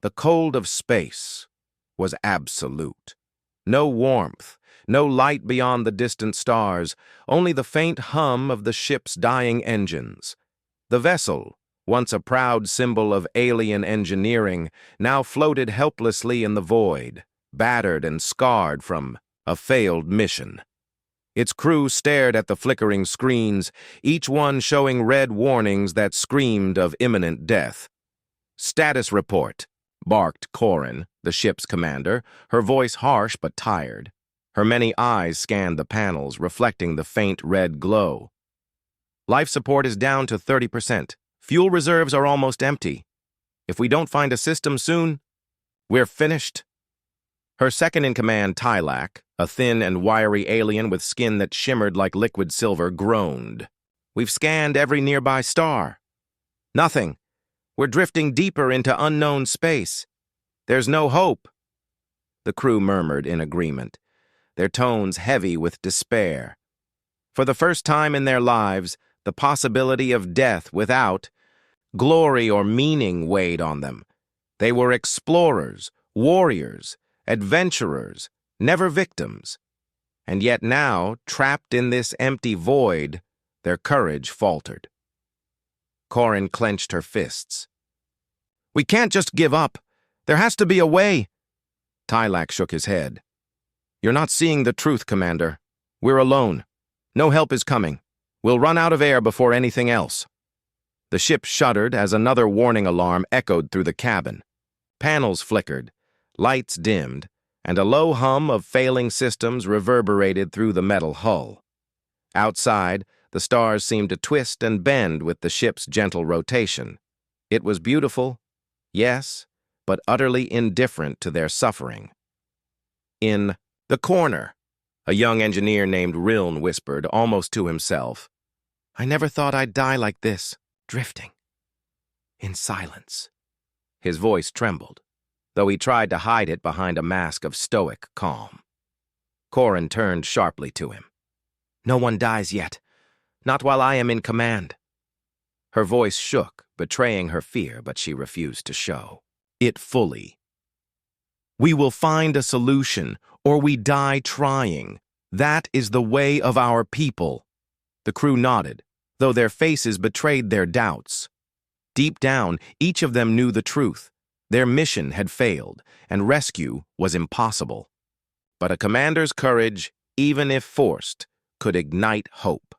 The cold of space was absolute. No warmth, no light beyond the distant stars, only the faint hum of the ship's dying engines. The vessel, once a proud symbol of alien engineering, now floated helplessly in the void, battered and scarred from a failed mission. Its crew stared at the flickering screens, each one showing red warnings that screamed of imminent death. "Status report," barked Corin, the ship's commander, her voice harsh but tired. Her many eyes scanned the panels, reflecting the faint red glow. "Life support is down to 30%. Fuel reserves are almost empty. If we don't find a system soon, we're finished." Her second-in-command, Tylak, a thin and wiry alien with skin that shimmered like liquid silver, groaned. "We've scanned every nearby star. Nothing. We're drifting deeper into unknown space. There's no hope." The crew murmured in agreement, their tones heavy with despair. For the first time in their lives, the possibility of death without glory or meaning weighed on them. They were explorers, warriors, adventurers, never victims. And yet now, trapped in this empty void, their courage faltered. Corin clenched her fists. "We can't just give up. There has to be a way." Tylak shook his head. "You're not seeing the truth, Commander. We're alone. No help is coming. We'll run out of air before anything else." The ship shuddered as another warning alarm echoed through the cabin. Panels flickered, lights dimmed, and a low hum of failing systems reverberated through the metal hull. Outside, the stars seemed to twist and bend with the ship's gentle rotation. It was beautiful, yes, but utterly indifferent to their suffering. "In the corner," a young engineer named Riln whispered, almost to himself. "I never thought I'd die like this, drifting. In silence." His voice trembled, though he tried to hide it behind a mask of stoic calm. Corin turned sharply to him. "No one dies yet. Not while I am in command." Her voice shook, betraying her fear, but she refused to show it fully. "We will find a solution, or we die trying. That is the way of our people." The crew nodded, though their faces betrayed their doubts. Deep down, each of them knew the truth. Their mission had failed, and rescue was impossible. But a commander's courage, even if forced, could ignite hope.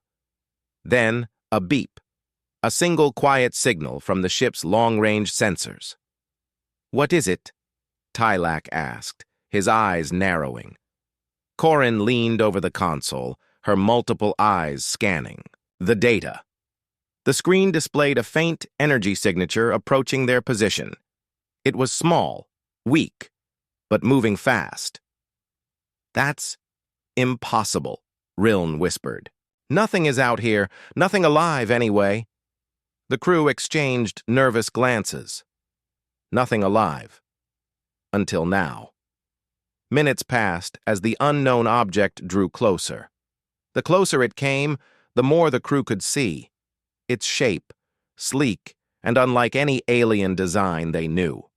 Then, a beep. A single quiet signal from the ship's long-range sensors. "What is it?" Tylak asked, his eyes narrowing. Corin leaned over the console, her multiple eyes scanning the data. The screen displayed a faint energy signature approaching their position. It was small, weak, but moving fast. "That's impossible," Riln whispered. "Nothing is out here, nothing alive anyway." The crew exchanged nervous glances. Nothing alive. Until now. Minutes passed as the unknown object drew closer. The closer it came, the more the crew could see. Its shape, sleek and unlike any alien design they knew.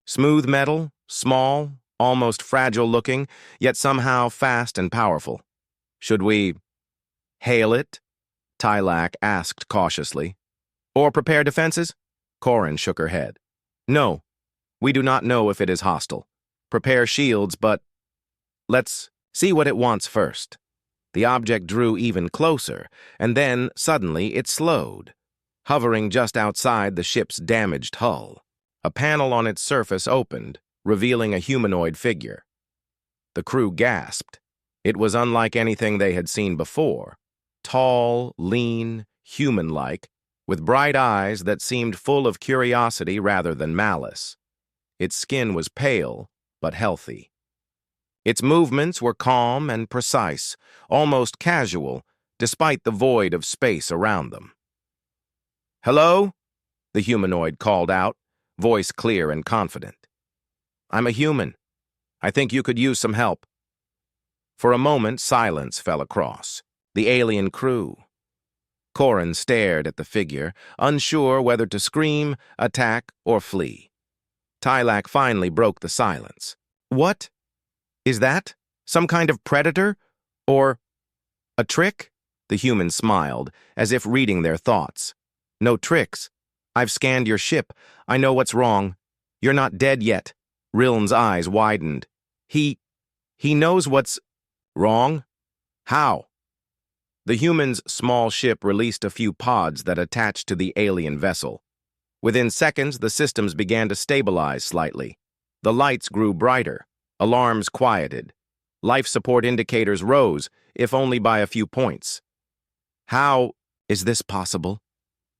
Smooth metal, small, almost fragile-looking, yet somehow fast and powerful. "Should we hail it?" Tylak asked cautiously. "Or prepare defenses?" Corin shook her head. "No, we do not know if it is hostile. Prepare shields, but let's see what it wants first." The object drew even closer, and then, suddenly, it slowed, hovering just outside the ship's damaged hull. A panel on its surface opened, revealing a humanoid figure. The crew gasped. It was unlike anything they had seen before. Tall, lean, human-like, with bright eyes that seemed full of curiosity rather than malice. Its skin was pale, but healthy. Its movements were calm and precise, almost casual, despite the void of space around them. "Hello?" the humanoid called out, voice clear and confident. "I'm a human. I think you could use some help." For a moment, silence fell across the alien crew. Corin stared at the figure, unsure whether to scream, attack, or flee. Tylak finally broke the silence. What? Is that? Some kind of predator? Or a trick? The human smiled, as if reading their thoughts. No tricks. I've scanned your ship. I know what's wrong. You're not dead yet. Riln's eyes widened. He knows what's wrong? How? The human's small ship released a few pods that attached to the alien vessel. Within seconds, the systems began to stabilize slightly. The lights grew brighter. Alarms quieted. Life support indicators rose, if only by a few points. How is this possible?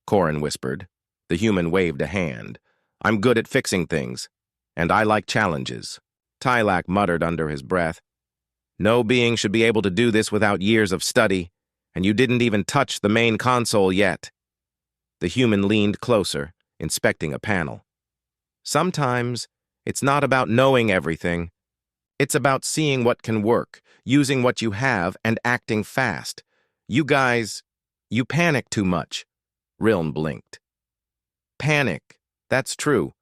Corin whispered. The human waved a hand. I'm good at fixing things, and I like challenges. Tylak muttered under his breath. No being should be able to do this without years of study, and you didn't even touch the main console yet. The human leaned closer, inspecting a panel. Sometimes, it's not about knowing everything. It's about seeing what can work, using what you have, and acting fast. You guys, you panic too much. Riln blinked. Panic, that's true.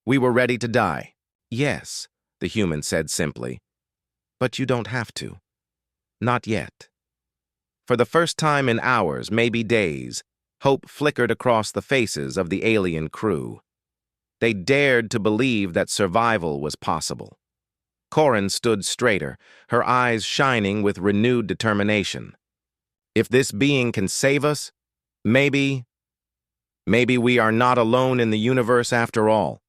We were ready to die. Yes, the human said simply. But you don't have to. Not yet. For the first time in hours, maybe days, hope flickered across the faces of the alien crew. They dared to believe that survival was possible. Corin stood straighter, her eyes shining with renewed determination. If this being can save us, maybe we are not alone in the universe after all.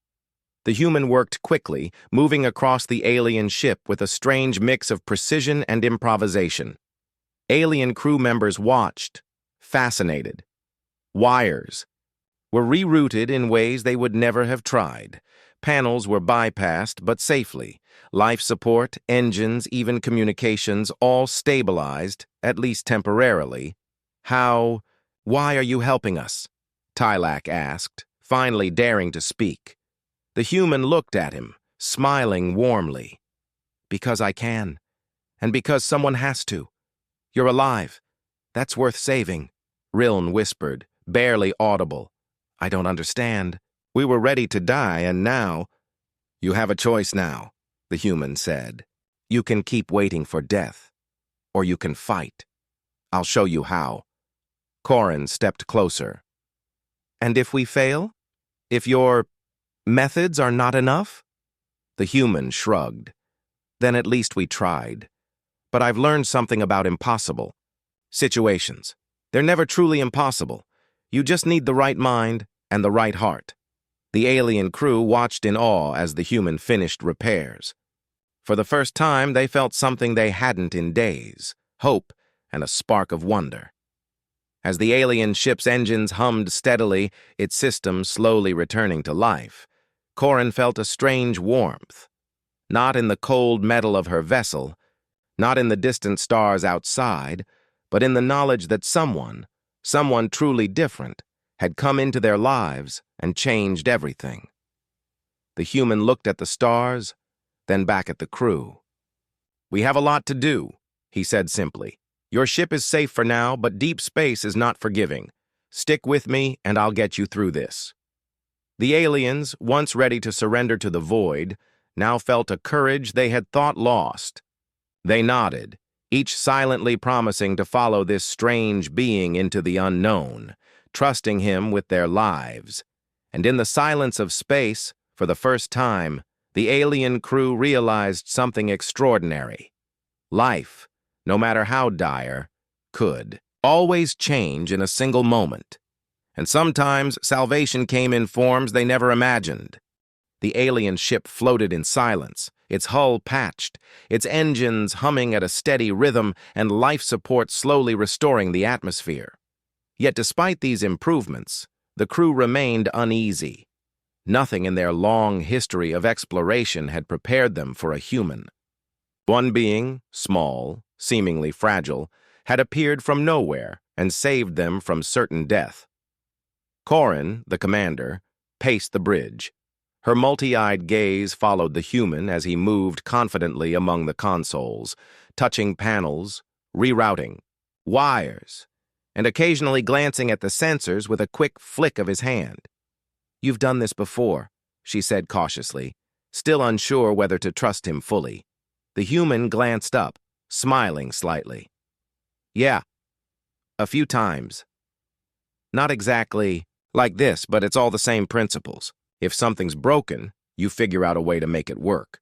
The human worked quickly, moving across the alien ship with a strange mix of precision and improvisation. Alien crew members watched, fascinated. Wires were rerouted in ways they would never have tried. Panels were bypassed, but safely. Life support, engines, even communications, all stabilized, at least temporarily. Why are you helping us? Tylak asked, finally daring to speak. The human looked at him, smiling warmly. Because I can, and because someone has to. You're alive. That's worth saving, Riln whispered, barely audible. I don't understand. We were ready to die, and now... You have a choice now, the human said. You can keep waiting for death, or you can fight. I'll show you how. Corin stepped closer. And if we fail? If your methods are not enough? The human shrugged. Then at least we tried. But I've learned something about impossible situations. They're never truly impossible. You just need the right mind and the right heart. The alien crew watched in awe as the human finished repairs. For the first time, they felt something they hadn't in days, hope and a spark of wonder. As the alien ship's engines hummed steadily, its system slowly returning to life, Corin felt a strange warmth. Not in the cold metal of her vessel, not in the distant stars outside, but in the knowledge that someone truly different, had come into their lives and changed everything. The human looked at the stars, then back at the crew. We have a lot to do, he said simply. Your ship is safe for now, but deep space is not forgiving. Stick with me, and I'll get you through this. The aliens, once ready to surrender to the void, now felt a courage they had thought lost. They nodded, each silently promising to follow this strange being into the unknown, trusting him with their lives. And in the silence of space, for the first time, the alien crew realized something extraordinary. Life, no matter how dire, could always change in a single moment. And sometimes salvation came in forms they never imagined. The alien ship floated in silence, its hull patched, its engines humming at a steady rhythm, and life support slowly restoring the atmosphere. Yet despite these improvements, the crew remained uneasy. Nothing in their long history of exploration had prepared them for a human. One being, small, seemingly fragile, had appeared from nowhere and saved them from certain death. Corin, the commander, paced the bridge. Her multi-eyed gaze followed the human as he moved confidently among the consoles, touching panels, rerouting, wires, and occasionally glancing at the sensors with a quick flick of his hand. You've done this before, she said cautiously, still unsure whether to trust him fully. The human glanced up, smiling slightly. Yeah, a few times. Not exactly like this, but it's all the same principles. If something's broken, you figure out a way to make it work.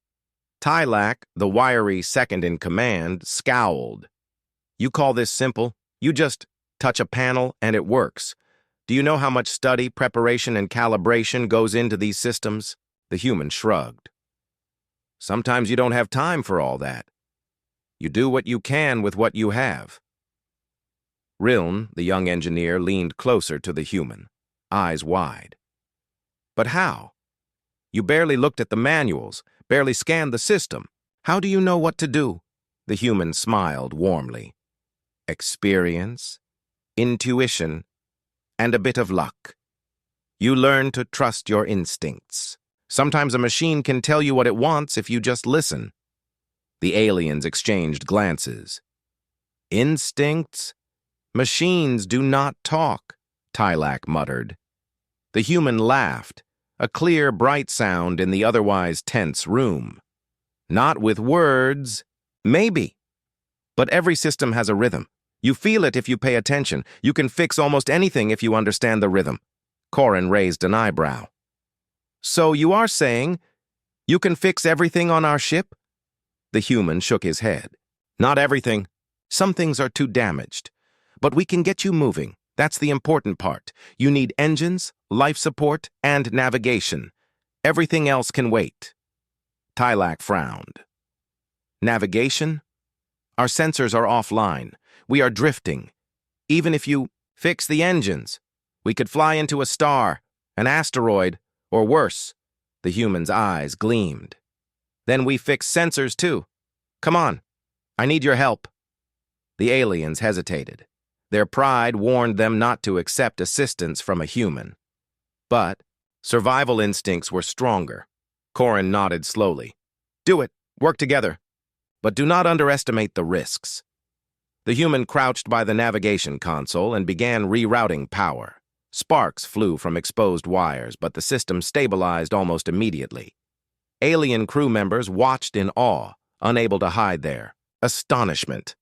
Tylak, the wiry second-in-command, scowled. You call this simple? You just touch a panel and it works. Do you know how much study, preparation, and calibration goes into these systems? The human shrugged. Sometimes you don't have time for all that. You do what you can with what you have. Riln, the young engineer, leaned closer to the human, eyes wide. But how? You barely looked at the manuals, barely scanned the system. How do you know what to do? The human smiled warmly. Experience, intuition, and a bit of luck. You learn to trust your instincts. Sometimes a machine can tell you what it wants if you just listen. The aliens exchanged glances. Instincts? Machines do not talk, Tylak muttered. The human laughed, a clear, bright sound in the otherwise tense room. Not with words, maybe. But every system has a rhythm. You feel it if you pay attention. You can fix almost anything if you understand the rhythm. Corin raised an eyebrow. So you are saying you can fix everything on our ship? The human shook his head. Not everything. Some things are too damaged. But we can get you moving. That's the important part. You need engines, life support, and navigation. Everything else can wait. Tylak frowned. Navigation? Our sensors are offline. We are drifting. Even if you fix the engines, we could fly into a star, an asteroid, or worse. The human's eyes gleamed. Then we fix sensors too. Come on. I need your help. The aliens hesitated. Their pride warned them not to accept assistance from a human. But survival instincts were stronger. Corin nodded slowly. Do it. Work together. But do not underestimate the risks. The human crouched by the navigation console and began rerouting power. Sparks flew from exposed wires, but the system stabilized almost immediately. Alien crew members watched in awe, unable to hide their astonishment.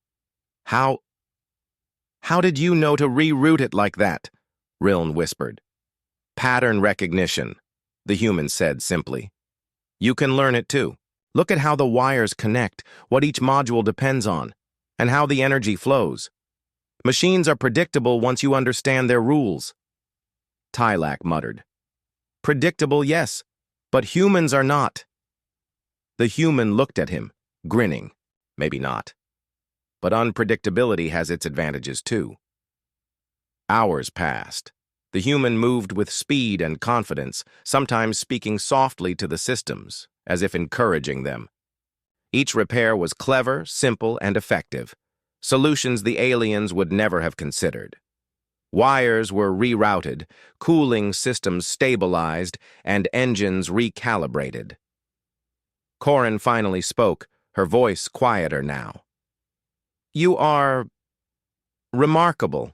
How did you know to reroute it like that? Riln whispered. Pattern recognition, the human said simply. You can learn it too. Look at how the wires connect, what each module depends on, and how the energy flows. Machines are predictable once you understand their rules. Tylak muttered. Predictable, yes, but humans are not. The human looked at him, grinning. Maybe not. But unpredictability has its advantages too. Hours passed. The human moved with speed and confidence, sometimes speaking softly to the systems, as if encouraging them. Each repair was clever, simple, and effective, solutions the aliens would never have considered. Wires were rerouted, cooling systems stabilized, and engines recalibrated. Corin finally spoke, her voice quieter now. You are remarkable.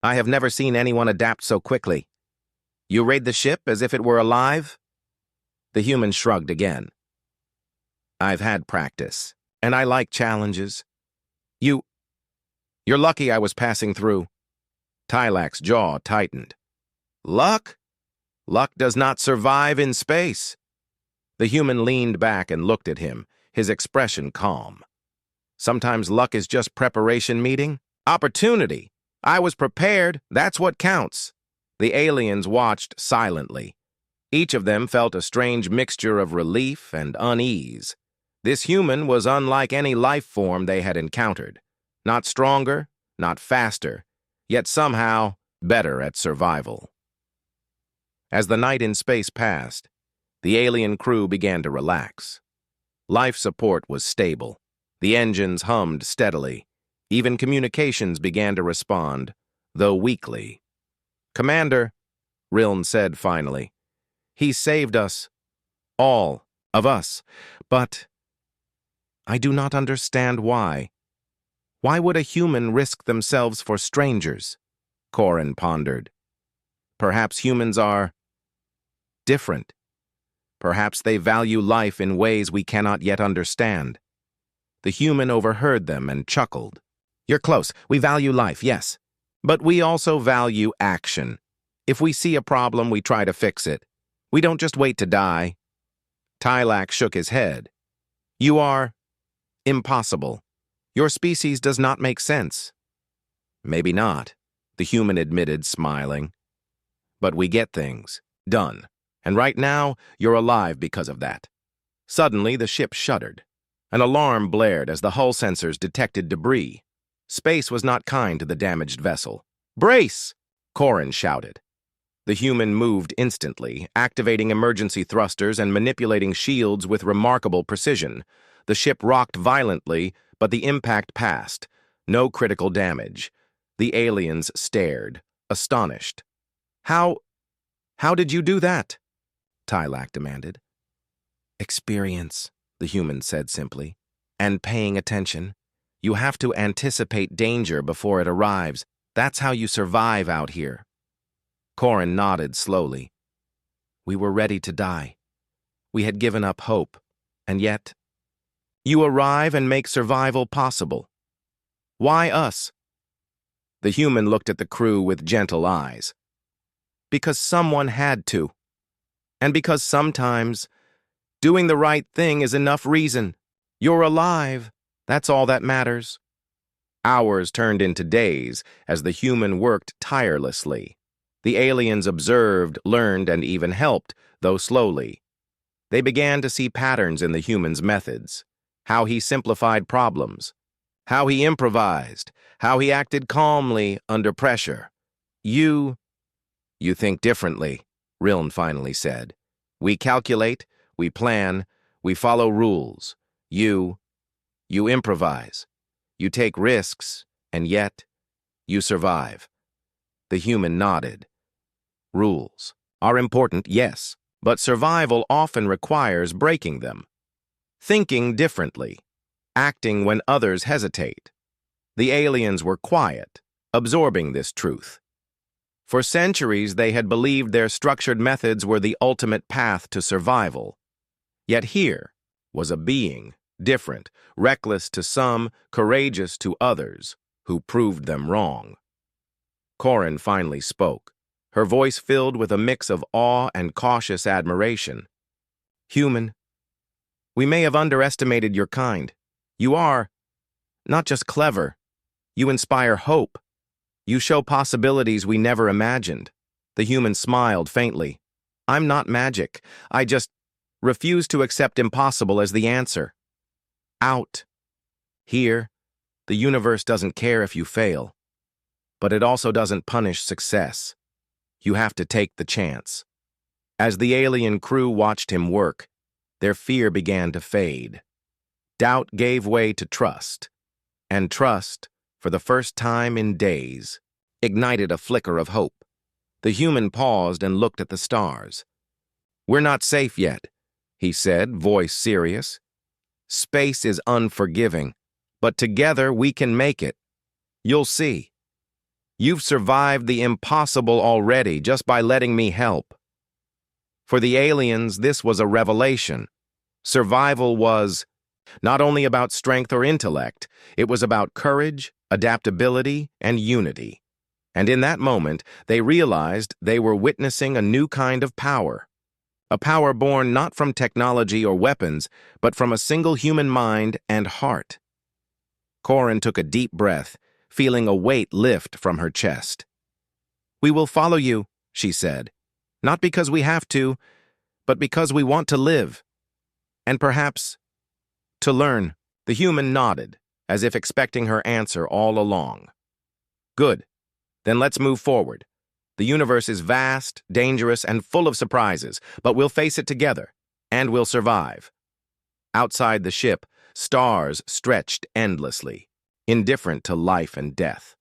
I have never seen anyone adapt so quickly. You raid the ship as if it were alive? The human shrugged again. I've had practice, and I like challenges. You're lucky I was passing through. Tylak's jaw tightened. Luck? Luck does not survive in space. The human leaned back and looked at him, his expression calm. Sometimes luck is just preparation meeting. Opportunity. I was prepared. That's what counts. The aliens watched silently. Each of them felt a strange mixture of relief and unease. This human was unlike any life form they had encountered. Not stronger, not faster, yet somehow better at survival. As the night in space passed, the alien crew began to relax. Life support was stable. The engines hummed steadily. Even communications began to respond, though weakly. Commander, Riln said finally, he saved us. All of us. But I do not understand why. Why would a human risk themselves for strangers? Corin pondered. Perhaps humans are different. Perhaps they value life in ways we cannot yet understand. The human overheard them and chuckled. You're close. We value life, yes. But we also value action. If we see a problem, we try to fix it. We don't just wait to die. Tylak shook his head. You are impossible. Your species does not make sense. Maybe not, the human admitted, smiling. But we get things done. And right now, you're alive because of that. Suddenly, the ship shuddered. An alarm blared as the hull sensors detected debris. Space was not kind to the damaged vessel. Brace! Corin shouted. The human moved instantly, activating emergency thrusters and manipulating shields with remarkable precision. The ship rocked violently, but the impact passed. No critical damage. The aliens stared, astonished. How did you do that? Tylak demanded. Experience, the human said simply, and paying attention. You have to anticipate danger before it arrives. That's how you survive out here. Corin nodded slowly. We were ready to die. We had given up hope, and yet, you arrive and make survival possible. Why us? The human looked at the crew with gentle eyes. Because someone had to. And because sometimes doing the right thing is enough reason. You're alive. That's all that matters. Hours turned into days as the human worked tirelessly. The aliens observed, learned, and even helped, though slowly. They began to see patterns in the human's methods, how he simplified problems, how he improvised, how he acted calmly under pressure. You think differently, Riln finally said. We calculate, we plan, we follow rules. You improvise. You take risks, and yet, you survive. The human nodded. Rules are important, yes, but survival often requires breaking them. Thinking differently. Acting when others hesitate. The aliens were quiet, absorbing this truth. For centuries, they had believed their structured methods were the ultimate path to survival. Yet here was a being, different, reckless to some, courageous to others, who proved them wrong. Corin finally spoke, her voice filled with a mix of awe and cautious admiration. Human, we may have underestimated your kind. You are not just clever. You inspire hope. You show possibilities we never imagined. The human smiled faintly. I'm not magic. I just refuse to accept impossible as the answer. Out. Here, the universe doesn't care if you fail. But it also doesn't punish success. You have to take the chance. As the alien crew watched him work, their fear began to fade. Doubt gave way to trust. And trust, for the first time in days, ignited a flicker of hope. The human paused and looked at the stars. We're not safe yet, he said, voice serious. Space is unforgiving, but together we can make it. You'll see. You've survived the impossible already just by letting me help. For the aliens, this was a revelation. Survival was not only about strength or intellect, it was about courage, adaptability, and unity. And in that moment, they realized they were witnessing a new kind of power. A power born not from technology or weapons, but from a single human mind and heart. Corin took a deep breath, feeling a weight lift from her chest. We will follow you, she said, not because we have to, but because we want to live. And perhaps to learn. The human nodded, as if expecting her answer all along. Good. Then let's move forward. The universe is vast, dangerous, and full of surprises, but we'll face it together, and we'll survive. Outside the ship, stars stretched endlessly, indifferent to life and death.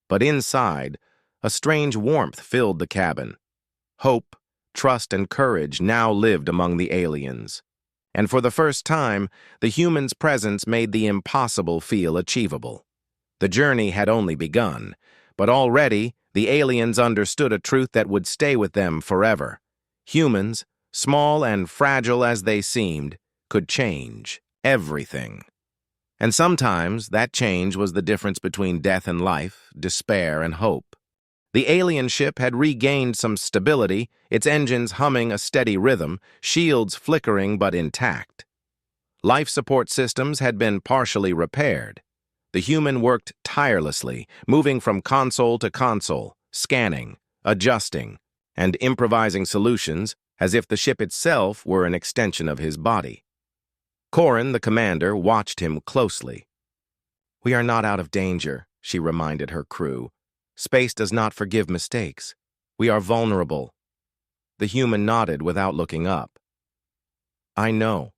But inside, a strange warmth filled the cabin. Hope, trust, and courage now lived among the aliens. And for the first time, the human's presence made the impossible feel achievable. The journey had only begun, but already the aliens understood a truth that would stay with them forever. Humans, small and fragile as they seemed, could change everything. And sometimes that change was the difference between death and life, despair and hope. The alien ship had regained some stability, its engines humming a steady rhythm, shields flickering but intact. Life support systems had been partially repaired. The human worked tirelessly, moving from console to console, scanning, adjusting, and improvising solutions as if the ship itself were an extension of his body. Corin, the commander, watched him closely. "We are not out of danger," she reminded her crew. "Space does not forgive mistakes. We are vulnerable." The human nodded without looking up. "I know.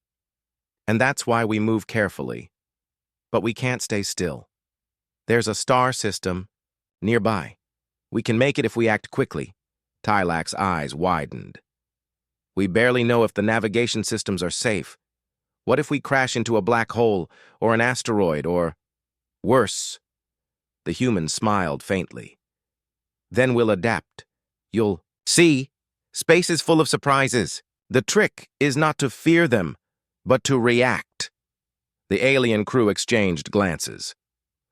And that's why we move carefully. But we can't stay still. There's a star system nearby. We can make it if we act quickly." Tylak's eyes widened. "We barely know if the navigation systems are safe. What if we crash into a black hole, or an asteroid, or worse?" The human smiled faintly. "Then we'll adapt. You'll see. Space is full of surprises. The trick is not to fear them, but to react." The alien crew exchanged glances.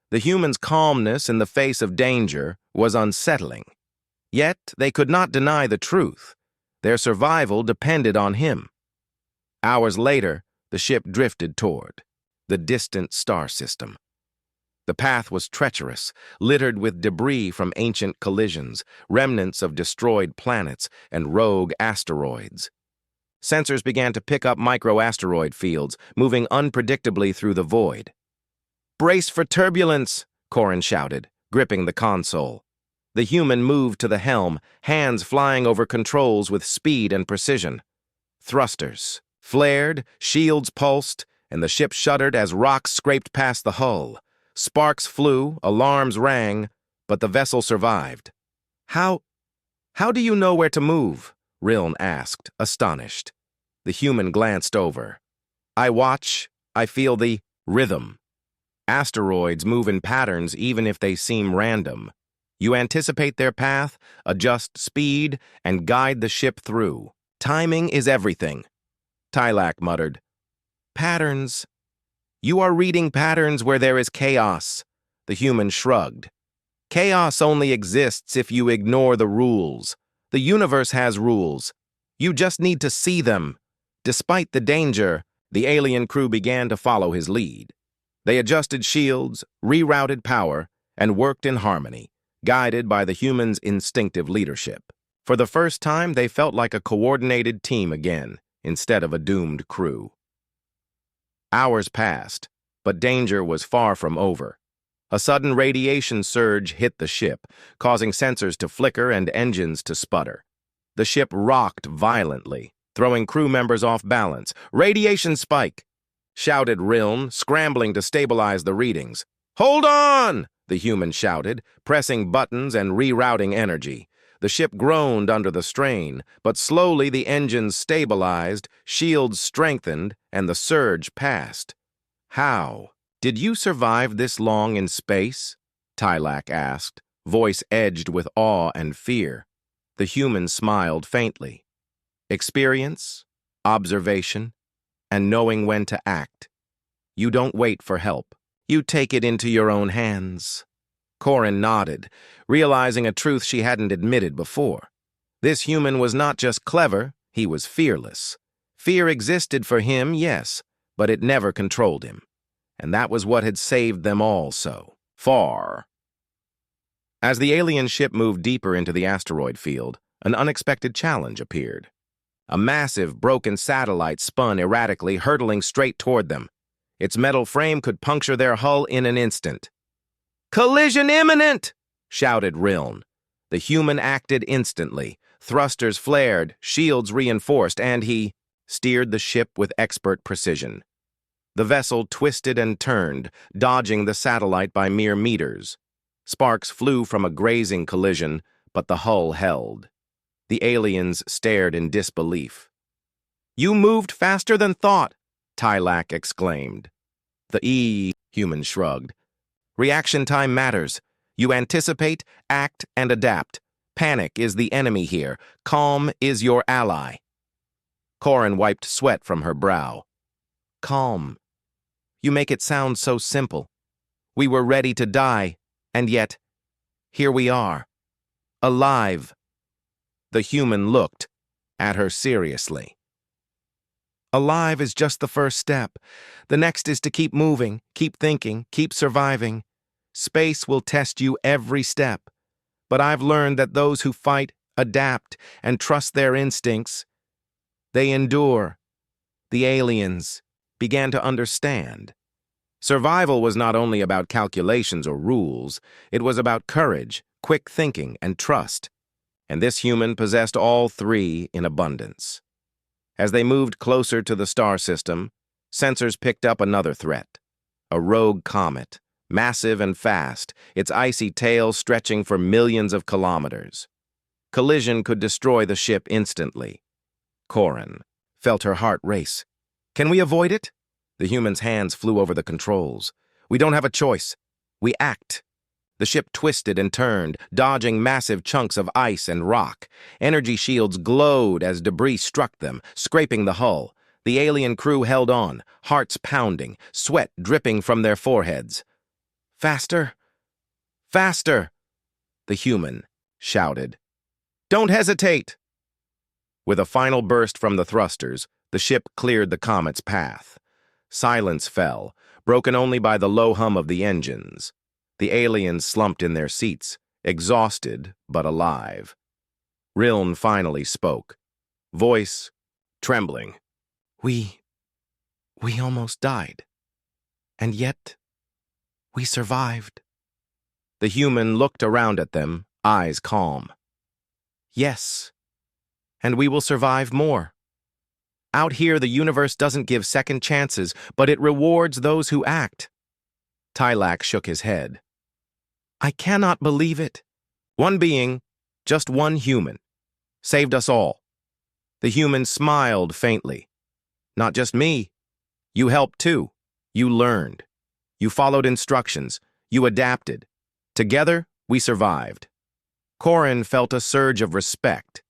The human's calmness in the face of danger was unsettling. Yet they could not deny the truth. Their survival depended on him. Hours later, the ship drifted toward the distant star system. The path was treacherous, littered with debris from ancient collisions, remnants of destroyed planets, and rogue asteroids. Sensors began to pick up micro-asteroid fields, moving unpredictably through the void. "Brace for turbulence," Corin shouted, gripping the console. The human moved to the helm, hands flying over controls with speed and precision. Thrusters flared, shields pulsed, and the ship shuddered as rocks scraped past the hull. Sparks flew, alarms rang, but the vessel survived. How do you know where to move?" Riln asked, astonished. The human glanced over. "I watch, I feel the rhythm. Asteroids move in patterns even if they seem random. You anticipate their path, adjust speed, and guide the ship through. Timing is everything." Tylak muttered. "Patterns. You are reading patterns where there is chaos." The human shrugged. "Chaos only exists if you ignore the rules. The universe has rules. You just need to see them." Despite the danger, the alien crew began to follow his lead. They adjusted shields, rerouted power, and worked in harmony, guided by the human's instinctive leadership. For the first time, they felt like a coordinated team again, instead of a doomed crew. Hours passed, but danger was far from over. A sudden radiation surge hit the ship, causing sensors to flicker and engines to sputter. The ship rocked violently, throwing crew members off balance. "Radiation spike!" shouted Riln, scrambling to stabilize the readings. "Hold on!" the human shouted, pressing buttons and rerouting energy. The ship groaned under the strain, but slowly the engines stabilized, shields strengthened, and the surge passed. "How? Did you survive this long in space?" Tylak asked, voice edged with awe and fear. The human smiled faintly. "Experience, observation, and knowing when to act. You don't wait for help. You take it into your own hands." Corin nodded, realizing a truth she hadn't admitted before. This human was not just clever, he was fearless. Fear existed for him, yes, but it never controlled him. And that was what had saved them all so far. As the alien ship moved deeper into the asteroid field, an unexpected challenge appeared. A massive, broken satellite spun erratically, hurtling straight toward them. Its metal frame could puncture their hull in an instant. "Collision imminent!" shouted Riln. The human acted instantly. Thrusters flared, shields reinforced, and he steered the ship with expert precision. The vessel twisted and turned, dodging the satellite by mere meters. Sparks flew from a grazing collision, but the hull held. The aliens stared in disbelief. "You moved faster than thought," Tylak exclaimed. The human shrugged. "Reaction time matters. You anticipate, act, and adapt. Panic is the enemy here. Calm is your ally." Corin wiped sweat from her brow. Calm. You make it sound so simple. We were ready to die, and yet, here we are. Alive. The human looked at her seriously. Alive is just the first step. The next is to keep moving, keep thinking, keep surviving. Space will test you every step. But I've learned that those who fight, adapt, and trust their instincts, they endure. The aliens began to understand. Survival was not only about calculations or rules, it was about courage, quick thinking, and trust. And this human possessed all three in abundance. As they moved closer to the star system, sensors picked up another threat. A rogue comet, massive and fast, its icy tail stretching for millions of kilometers. Collision could destroy the ship instantly. Corin felt her heart race. Can we avoid it? The human's hands flew over the controls. We don't have a choice. We act. The ship twisted and turned, dodging massive chunks of ice and rock. Energy shields glowed as debris struck them, scraping the hull. The alien crew held on, hearts pounding, sweat dripping from their foreheads. Faster! Faster! The human shouted. Don't hesitate! With a final burst from the thrusters, the ship cleared the comet's path. Silence fell, broken only by the low hum of the engines. The aliens slumped in their seats, exhausted but alive. Riln finally spoke, voice trembling. We almost died. And yet, we survived. The human looked around at them, eyes calm. Yes, and we will survive more. Out here, the universe doesn't give second chances, but it rewards those who act. Tylak shook his head. I cannot believe it. One being, just one human, saved us all. The human smiled faintly. Not just me. You helped too. You learned. You followed instructions. You adapted. Together, we survived. Corin felt a surge of respect.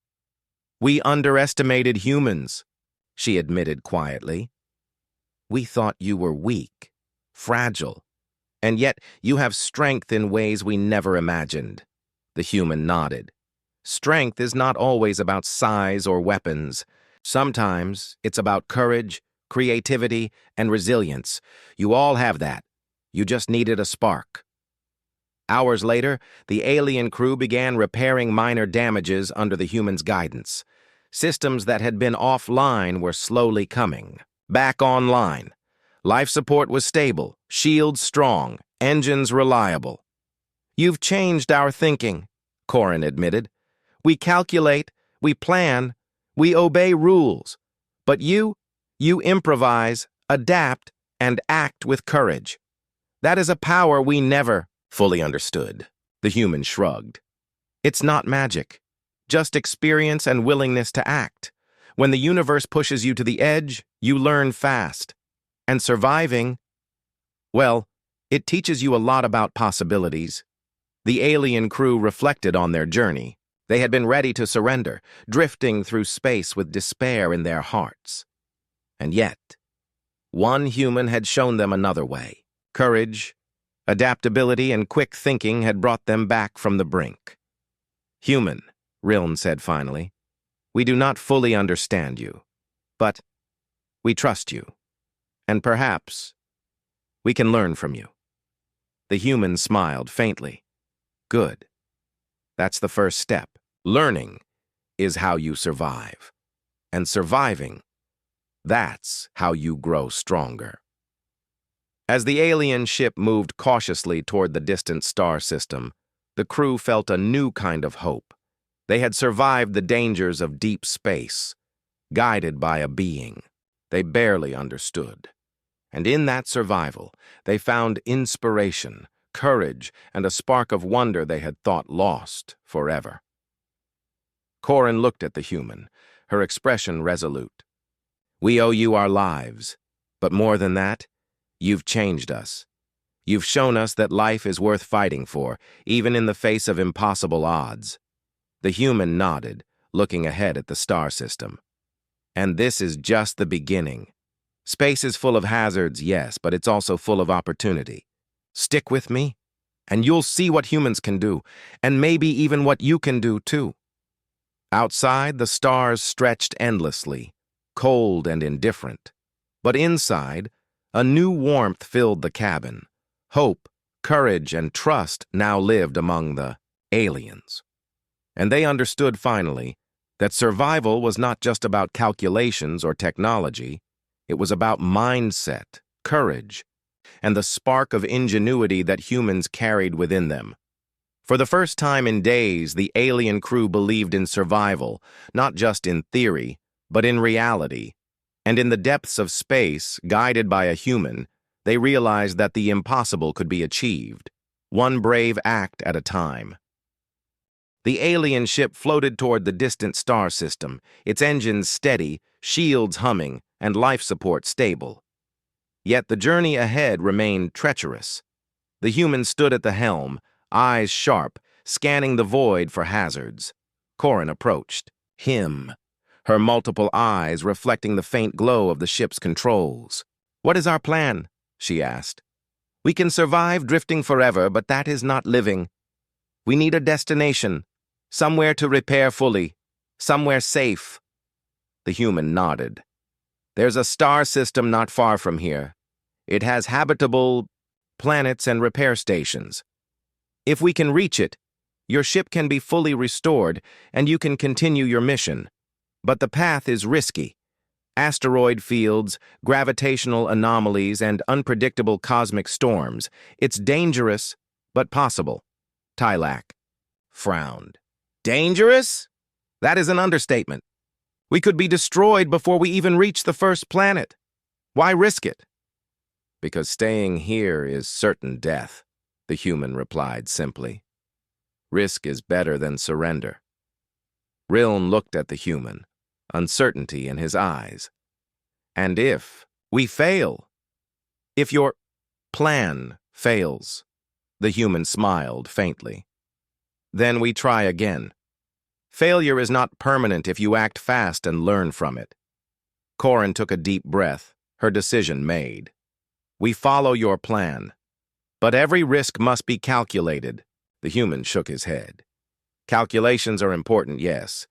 We underestimated humans, she admitted quietly. We thought you were weak, fragile, and yet you have strength in ways we never imagined. The human nodded. Strength is not always about size or weapons. Sometimes it's about courage, creativity, and resilience. You all have that. You just needed a spark. Hours later, the alien crew began repairing minor damages under the human's guidance. Systems that had been offline were slowly coming back online. Life support was stable, shields strong, engines reliable. You've changed our thinking, Corin admitted. We calculate, we plan, we obey rules. But you improvise, adapt, and act with courage. That is a power we never fully understood. The human shrugged. It's not magic, just experience and willingness to act. When the universe pushes you to the edge, you learn fast. And surviving, well, it teaches you a lot about possibilities. The alien crew reflected on their journey. They had been ready to surrender, drifting through space with despair in their hearts. And yet, one human had shown them another way. Courage, adaptability, and quick thinking had brought them back from the brink. Human, Riln said finally, we do not fully understand you, but we trust you. And perhaps we can learn from you. The human smiled faintly. Good. That's the first step. Learning is how you survive. And surviving, that's how you grow stronger. As the alien ship moved cautiously toward the distant star system, the crew felt a new kind of hope. They had survived the dangers of deep space, guided by a being they barely understood. And in that survival, they found inspiration, courage, and a spark of wonder they had thought lost forever. Corin looked at the human, her expression resolute. We owe you our lives, but more than that, you've changed us. You've shown us that life is worth fighting for, even in the face of impossible odds. The human nodded, looking ahead at the star system. And this is just the beginning. Space is full of hazards, yes, but it's also full of opportunity. Stick with me, and you'll see what humans can do, and maybe even what you can do too. Outside, the stars stretched endlessly, cold and indifferent. But inside, a new warmth filled the cabin. Hope, courage, and trust now lived among the aliens. And they understood finally that survival was not just about calculations or technology. It was about mindset, courage, and the spark of ingenuity that humans carried within them. For the first time in days, the alien crew believed in survival, not just in theory, but in reality. And in the depths of space, guided by a human, they realized that the impossible could be achieved, one brave act at a time. The alien ship floated toward the distant star system, its engines steady, shields humming, and life support stable. Yet the journey ahead remained treacherous. The human stood at the helm, eyes sharp, scanning the void for hazards. Corin approached. Her multiple eyes reflecting the faint glow of the ship's controls. "What is our plan?" she asked. "We can survive drifting forever, but that is not living. We need a destination, somewhere to repair fully, somewhere safe." The human nodded. "There's a star system not far from here. It has habitable planets and repair stations. If we can reach it, your ship can be fully restored and you can continue your mission. But the path is risky. Asteroid fields, gravitational anomalies, and unpredictable cosmic storms. It's dangerous, but possible." Tylak frowned. "Dangerous? That is an understatement. We could be destroyed before we even reach the first planet. Why risk it?" "Because staying here is certain death," the human replied simply. "Risk is better than surrender." Riln looked at the human, uncertainty in his eyes. "And if we fail? If your plan fails?" The human smiled faintly. "Then we try again. Failure is not permanent if you act fast and learn from it." Corin took a deep breath, her decision made. "We follow your plan. But every risk must be calculated." The human shook his head. "Calculations are important, yes,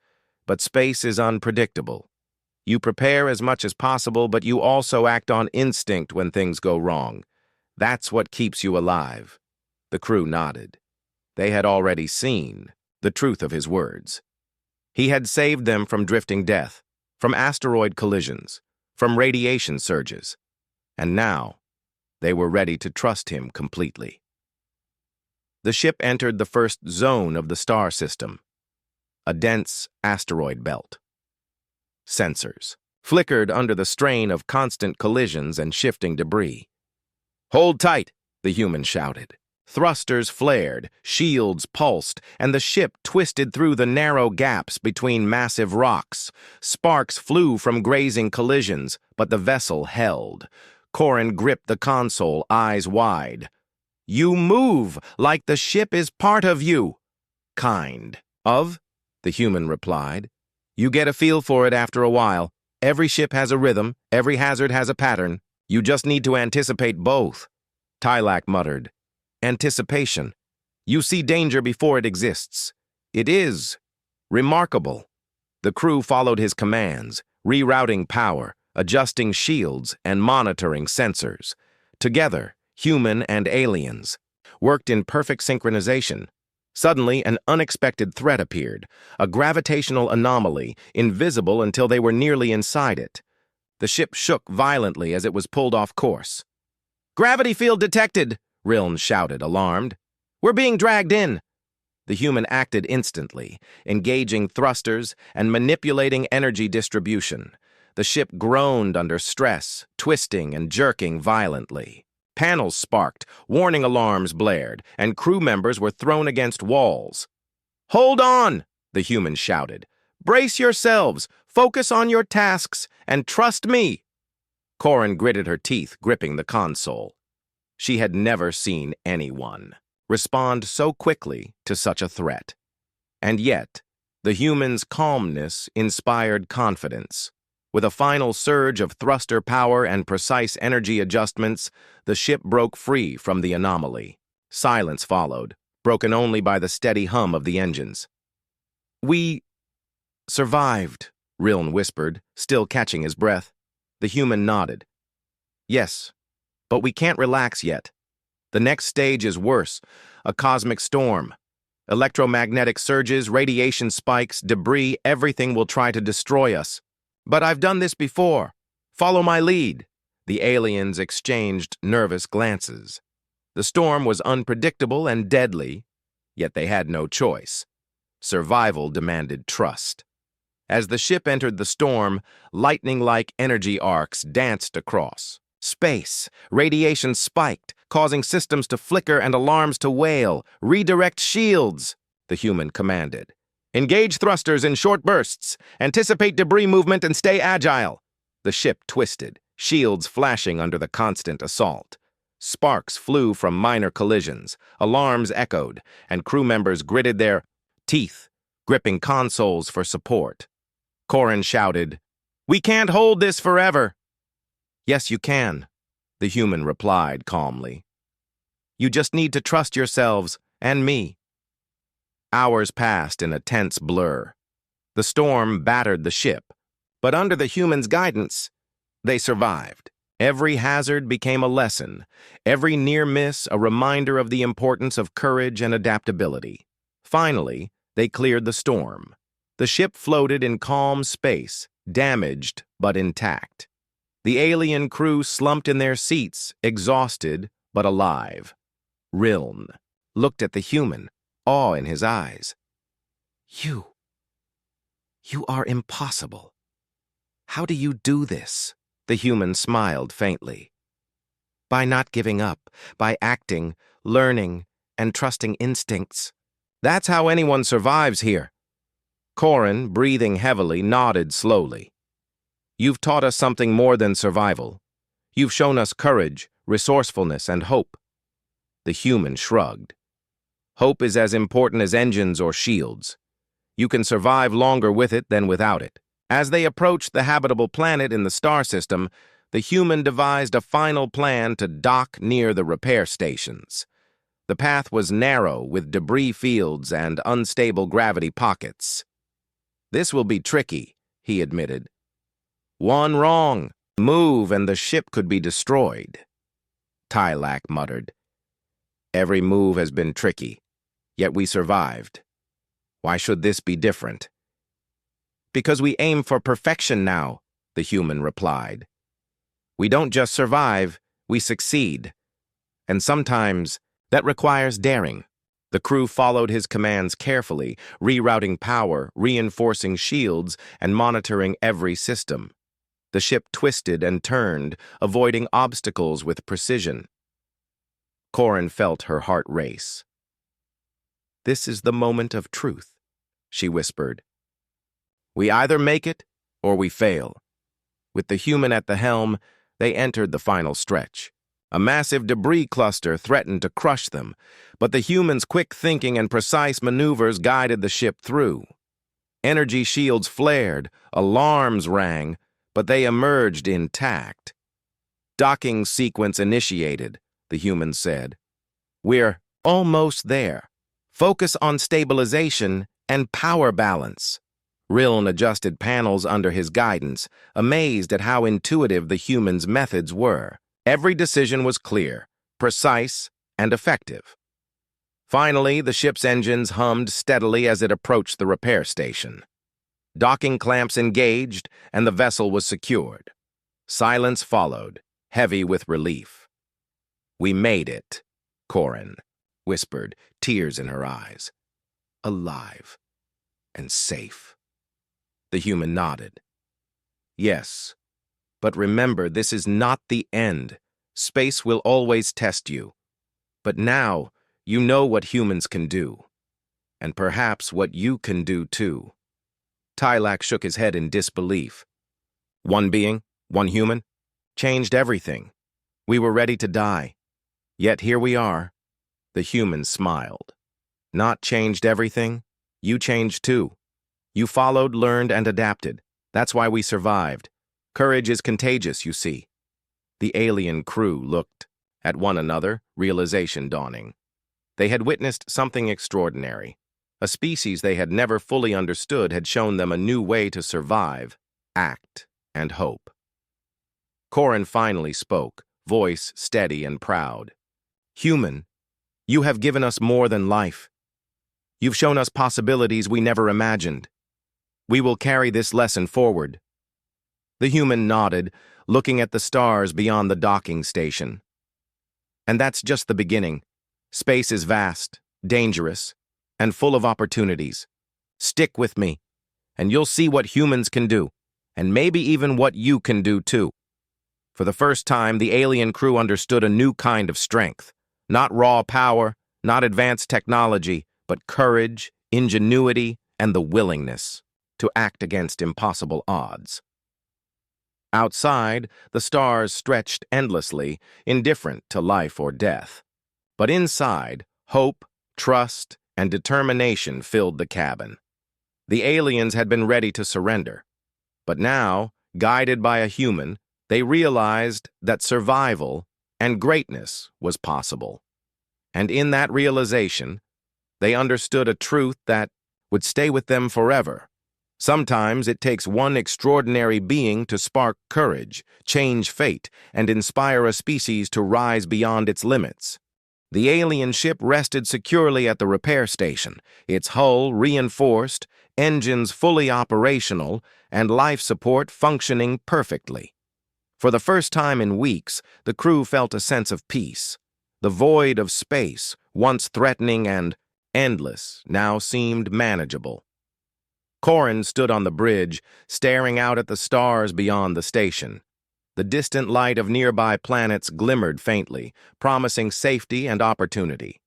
but space is unpredictable. You prepare as much as possible, but you also act on instinct when things go wrong. That's what keeps you alive." The crew nodded. They had already seen the truth of his words. He had saved them from drifting death, from asteroid collisions, from radiation surges. And now, they were ready to trust him completely. The ship entered the first zone of the star system, a dense asteroid belt. Sensors flickered under the strain of constant collisions and shifting debris. "Hold tight," the human shouted. Thrusters flared, shields pulsed, and the ship twisted through the narrow gaps between massive rocks. Sparks flew from grazing collisions, but the vessel held. Corin gripped the console, eyes wide. "You move like the ship is part of you." "Kind of," the human replied. "You get a feel for it after a while. Every ship has a rhythm, every hazard has a pattern. You just need to anticipate both." Tylak muttered. "Anticipation. You see danger before it exists. It is remarkable." The crew followed his commands, rerouting power, adjusting shields, and monitoring sensors. Together, human and aliens worked in perfect synchronization. Suddenly, an unexpected threat appeared, a gravitational anomaly, invisible until they were nearly inside it. The ship shook violently as it was pulled off course. "Gravity field detected!" Riln shouted, alarmed. "We're being dragged in." The human acted instantly, engaging thrusters and manipulating energy distribution. The ship groaned under stress, twisting and jerking violently. Panels sparked, warning alarms blared, and crew members were thrown against walls. "Hold on!" the human shouted. "Brace yourselves, focus on your tasks, and trust me." Corin gritted her teeth, gripping the console. She had never seen anyone respond so quickly to such a threat. And yet, the human's calmness inspired confidence. With a final surge of thruster power and precise energy adjustments, the ship broke free from the anomaly. Silence followed, broken only by the steady hum of the engines. "We survived," Riln whispered, still catching his breath. The human nodded. "Yes, but we can't relax yet. The next stage is worse, a cosmic storm. Electromagnetic surges, radiation spikes, debris, everything will try to destroy us. But I've done this before. Follow my lead." The aliens exchanged nervous glances. The storm was unpredictable and deadly, yet they had no choice. Survival demanded trust. As the ship entered the storm, lightning-like energy arcs danced across. Space, radiation spiked, causing systems to flicker and alarms to wail. "Redirect shields," the human commanded. "Engage thrusters in short bursts. Anticipate debris movement and stay agile." The ship twisted, shields flashing under the constant assault. Sparks flew from minor collisions, alarms echoed, and crew members gritted their teeth, gripping consoles for support. Corin shouted, "We can't hold this forever." "Yes, you can," the human replied calmly. "You just need to trust yourselves and me." Hours passed in a tense blur. The storm battered the ship, but under the human's guidance, they survived. Every hazard became a lesson, every near miss a reminder of the importance of courage and adaptability. Finally, they cleared the storm. The ship floated in calm space, damaged but intact. The alien crew slumped in their seats, exhausted but alive. Riln looked at the human, awe in his eyes. You are impossible. How do you do this?" The human smiled faintly. "By not giving up, by acting, learning, and trusting instincts. That's how anyone survives here." Corin, breathing heavily, nodded slowly. "You've taught us something more than survival. You've shown us courage, resourcefulness, and hope." The human shrugged. "Hope is as important as engines or shields. You can survive longer with it than without it." As they approached the habitable planet in the star system, the human devised a final plan to dock near the repair stations. The path was narrow, with debris fields and unstable gravity pockets. "This will be tricky," he admitted. "One wrong move and the ship could be destroyed." Tylak muttered. "Every move has been tricky, yet we survived. Why should this be different?" "Because we aim for perfection now," the human replied. "We don't just survive, we succeed. And sometimes that requires daring." The crew followed his commands carefully, rerouting power, reinforcing shields, and monitoring every system. The ship twisted and turned, avoiding obstacles with precision. Corin felt her heart race. "This is the moment of truth," she whispered. "We either make it or we fail." With the human at the helm, they entered the final stretch. A massive debris cluster threatened to crush them, but the human's quick thinking and precise maneuvers guided the ship through. Energy shields flared, alarms rang, but they emerged intact. "Docking sequence initiated," the human said. "We're almost there. Focus on stabilization and power balance." Riln adjusted panels under his guidance, amazed at how intuitive the human's methods were. Every decision was clear, precise, and effective. Finally, the ship's engines hummed steadily as it approached the repair station. Docking clamps engaged, and the vessel was secured. Silence followed, heavy with relief. "We made it," Corin whispered, tears in her eyes. "Alive and safe." The human nodded. "Yes, but remember, this is not the end. Space will always test you. But now, you know what humans can do. And perhaps what you can do too." Tylak shook his head in disbelief. "One being, one human, changed everything. We were ready to die. Yet here we are." The human smiled. "Not changed everything? You changed too. You followed, learned, and adapted. That's why we survived. Courage is contagious, you see. The alien crew looked at one another, realization dawning. They had witnessed something extraordinary. A species they had never fully understood had shown them a new way to survive, act, and hope. Corin finally spoke, voice steady and proud. Human, you have given us more than life. You've shown us possibilities we never imagined. We will carry this lesson forward. The human nodded, looking at the stars beyond the docking station. And that's just the beginning. Space is vast, dangerous, and full of opportunities. Stick with me, and you'll see what humans can do, and maybe even what you can do too. For the first time, the alien crew understood a new kind of strength. Not raw power, not advanced technology, but courage, ingenuity, and the willingness to act against impossible odds. Outside, the stars stretched endlessly, indifferent to life or death. But inside, hope, trust, and determination filled the cabin. The aliens had been ready to surrender. But now, guided by a human, they realized that survival and greatness was possible. And in that realization, they understood a truth that would stay with them forever. Sometimes it takes one extraordinary being to spark courage, change fate, and inspire a species to rise beyond its limits. The alien ship rested securely at the repair station, its hull reinforced, engines fully operational, and life support functioning perfectly. For the first time in weeks, the crew felt a sense of peace. The void of space, once threatening and endless, now seemed manageable. Corin stood on the bridge, staring out at the stars beyond the station. The distant light of nearby planets glimmered faintly, promising safety and opportunity.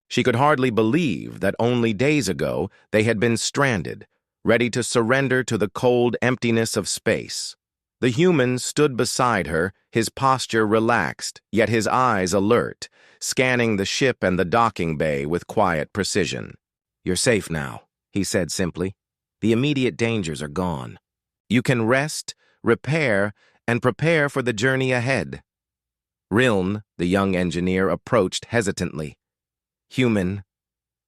She could hardly believe that only days ago they had been stranded, ready to surrender to the cold emptiness of space. The human stood beside her, his posture relaxed, yet his eyes alert, scanning the ship and the docking bay with quiet precision. "You're safe now," he said simply. "The immediate dangers are gone. You can rest, repair, and prepare for the journey ahead." Riln, the young engineer, approached hesitantly. "Human,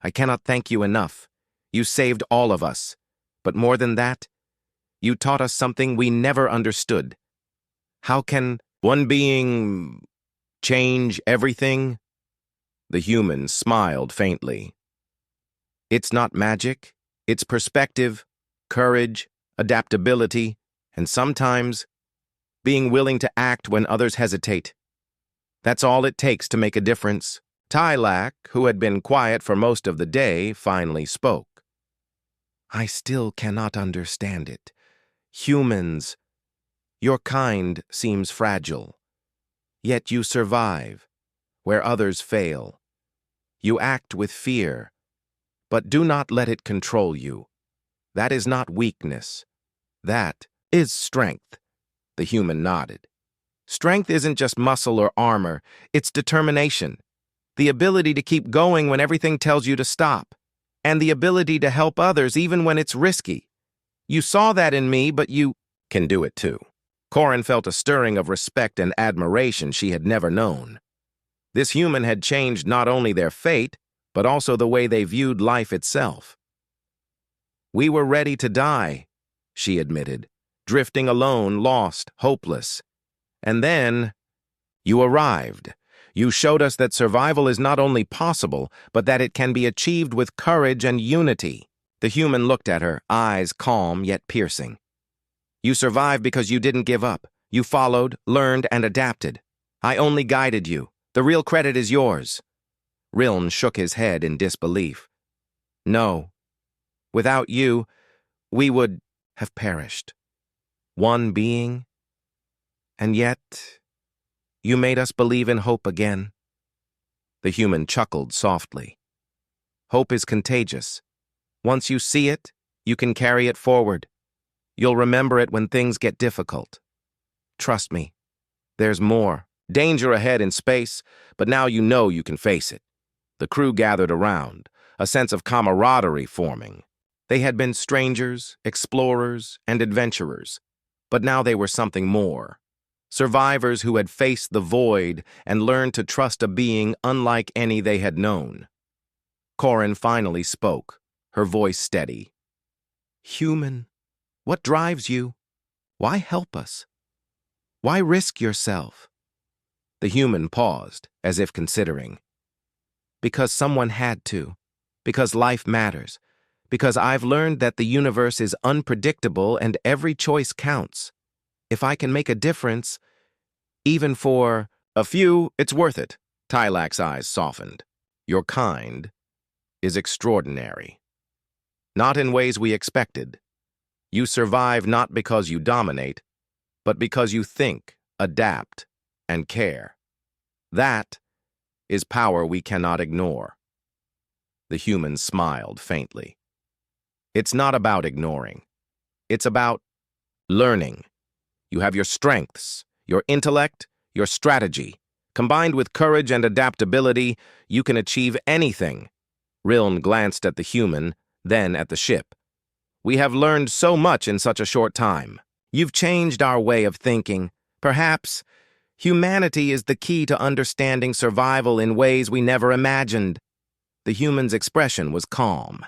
I cannot thank you enough. You saved all of us. But more than that, you taught us something we never understood. How can one being change everything?" The human smiled faintly. "It's not magic. It's perspective, courage, adaptability, and sometimes being willing to act when others hesitate. That's all it takes to make a difference." Tylak, who had been quiet for most of the day, finally spoke. "I still cannot understand it. Humans, your kind seems fragile. Yet you survive, where others fail. You act with fear, but do not let it control you. That is not weakness. That is strength." The human nodded. "Strength isn't just muscle or armor, it's determination. The ability to keep going when everything tells you to stop. And the ability to help others even when it's risky. You saw that in me, but you can do it too." Corin felt a stirring of respect and admiration she had never known. This human had changed not only their fate, but also the way they viewed life itself. "We were ready to die," she admitted, "drifting alone, lost, hopeless. And then you arrived. You showed us that survival is not only possible, but that it can be achieved with courage and unity." The human looked at her, eyes calm yet piercing. "You survived because you didn't give up. You followed, learned, and adapted. I only guided you. The real credit is yours." Riln shook his head in disbelief. "No. Without you, we would have perished. One being. And yet, you made us believe in hope again." The human chuckled softly. "Hope is contagious. Once you see it, you can carry it forward. You'll remember it when things get difficult. Trust me, there's more. Danger ahead in space, but now you know you can face it." The crew gathered around, a sense of camaraderie forming. They had been strangers, explorers, and adventurers. But now they were something more. Survivors who had faced the void and learned to trust a being unlike any they had known. Corin finally spoke, her voice steady. "Human, what drives you? Why help us? Why risk yourself?" The human paused, as if considering. "Because someone had to. Because life matters. Because I've learned that the universe is unpredictable and every choice counts. If I can make a difference, even for a few, it's worth it." Tylak's eyes softened. "Your kind is extraordinary. Not in ways we expected. You survive not because you dominate, but because you think, adapt, and care. That is power we cannot ignore." The human smiled faintly. "It's not about ignoring. It's about learning. You have your strengths, your intellect, your strategy. Combined with courage and adaptability, you can achieve anything." Riln glanced at the human, then at the ship. "We have learned so much in such a short time. You've changed our way of thinking. Perhaps humanity is the key to understanding survival in ways we never imagined." The human's expression was calm.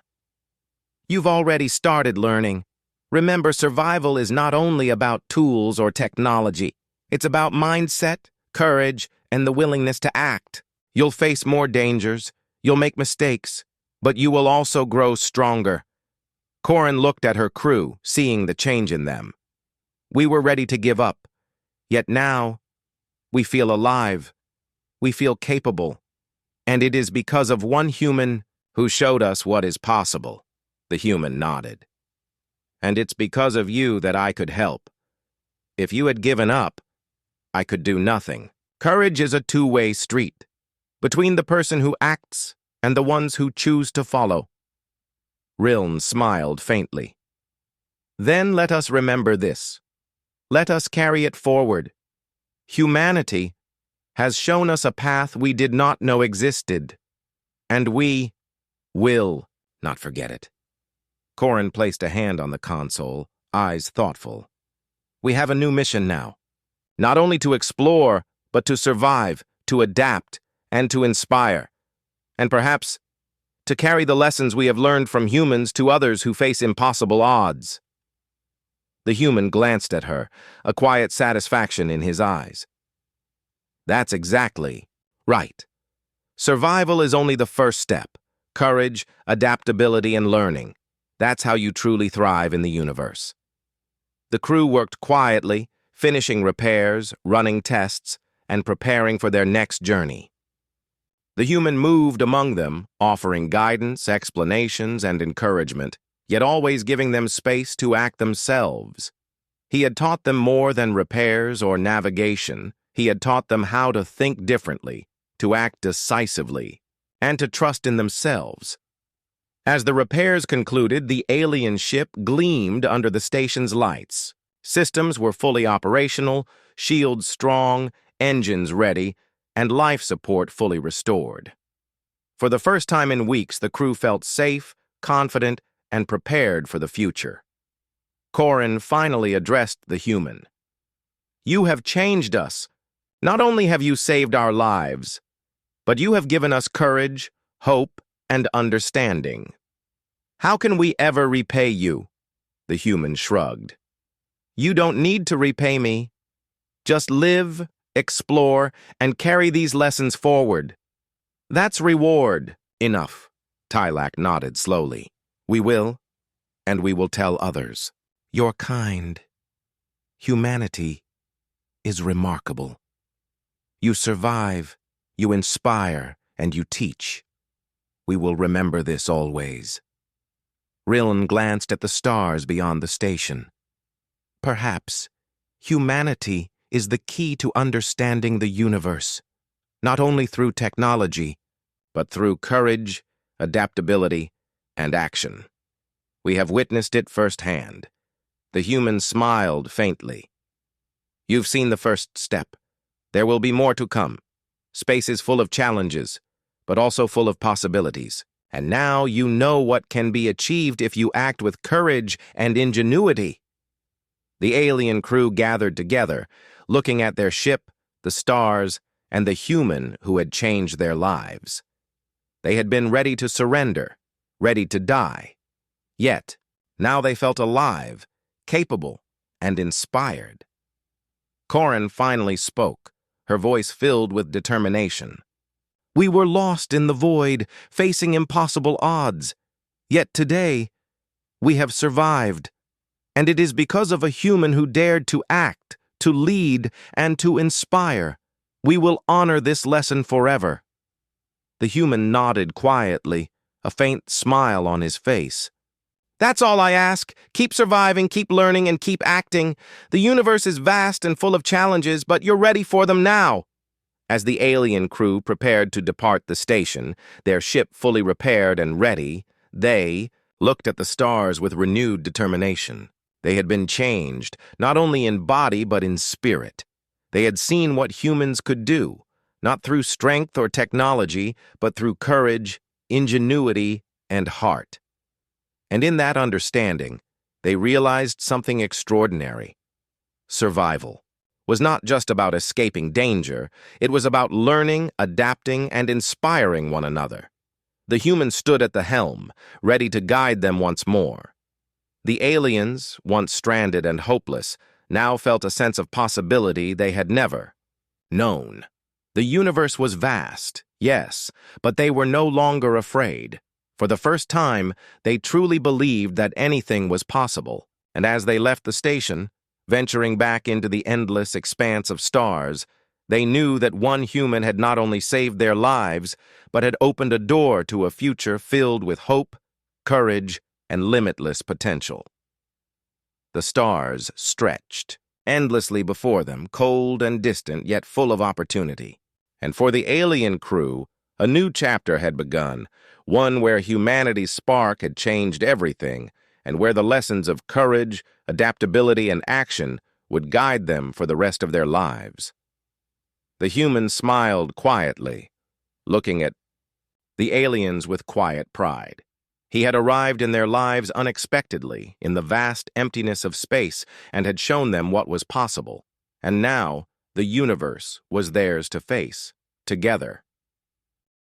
"You've already started learning. Remember, survival is not only about tools or technology. It's about mindset, courage, and the willingness to act. You'll face more dangers, you'll make mistakes, but you will also grow stronger." Corin looked at her crew, seeing the change in them. "We were ready to give up, yet now we feel alive. We feel capable. And it is because of one human who showed us what is possible." The human nodded. "And it's because of you that I could help. If you had given up, I could do nothing." Courage is a two-way street, between the person who acts and the ones who choose to follow. Riln smiled faintly. "Then let us remember this. Let us carry it forward. Humanity has shown us a path we did not know existed, and we will not forget it." Corin placed a hand on the console, eyes thoughtful. "We have a new mission now. Not only to explore, but to survive, to adapt, and to inspire. And perhaps to carry the lessons we have learned from humans to others who face impossible odds." The human glanced at her, a quiet satisfaction in his eyes. "That's exactly right. Survival is only the first step. Courage, adaptability, and learning. That's how you truly thrive in the universe." The crew worked quietly, finishing repairs, running tests, and preparing for their next journey. The human moved among them, offering guidance, explanations, and encouragement, yet always giving them space to act themselves. He had taught them more than repairs or navigation. He had taught them how to think differently, to act decisively, and to trust in themselves. As the repairs concluded, the alien ship gleamed under the station's lights. Systems were fully operational, shields strong, engines ready, and life support fully restored. For the first time in weeks, the crew felt safe, confident, and prepared for the future. Corin finally addressed the human. "You have changed us. Not only have you saved our lives, but you have given us courage, hope, and understanding. How can we ever repay you?" The human shrugged. "You don't need to repay me. Just live, explore, and carry these lessons forward. That's reward enough." Tylak nodded slowly. "We will, and we will tell others. Your kind, humanity, is remarkable. You survive, you inspire, and you teach. We will remember this always." Riln glanced at the stars beyond the station. "Perhaps humanity is the key to understanding the universe, not only through technology, but through courage, adaptability, and action. We have witnessed it firsthand." The human smiled faintly. "You've seen the first step. There will be more to come. Space is full of challenges, but also full of possibilities. And now you know what can be achieved if you act with courage and ingenuity." The alien crew gathered together, looking at their ship, the stars, and the human who had changed their lives. They had been ready to surrender, ready to die. Yet, now they felt alive, capable, and inspired. Corin finally spoke, her voice filled with determination. "We were lost in the void, facing impossible odds. Yet today, we have survived. And it is because of a human who dared to act, to lead, and to inspire. We will honor this lesson forever." The human nodded quietly, a faint smile on his face. "That's all I ask. Keep surviving, keep learning, and keep acting. The universe is vast and full of challenges, but you're ready for them now." As the alien crew prepared to depart the station, their ship fully repaired and ready, they looked at the stars with renewed determination. They had been changed, not only in body but in spirit. They had seen what humans could do, not through strength or technology, but through courage, ingenuity, and heart. And in that understanding, they realized something extraordinary. Survival was not just about escaping danger, it was about learning, adapting, and inspiring one another. The humans stood at the helm, ready to guide them once more. The aliens, once stranded and hopeless, now felt a sense of possibility they had never known. The universe was vast, yes, but they were no longer afraid. For the first time, they truly believed that anything was possible, and as they left the station, venturing back into the endless expanse of stars, they knew that one human had not only saved their lives, but had opened a door to a future filled with hope, courage, and limitless potential. The stars stretched endlessly before them, cold and distant, yet full of opportunity. And for the alien crew, a new chapter had begun, one where humanity's spark had changed everything, and where the lessons of courage, adaptability, and action would guide them for the rest of their lives. The humans smiled quietly, looking at the aliens with quiet pride. He had arrived in their lives unexpectedly, in the vast emptiness of space, and had shown them what was possible. And now, the universe was theirs to face, together.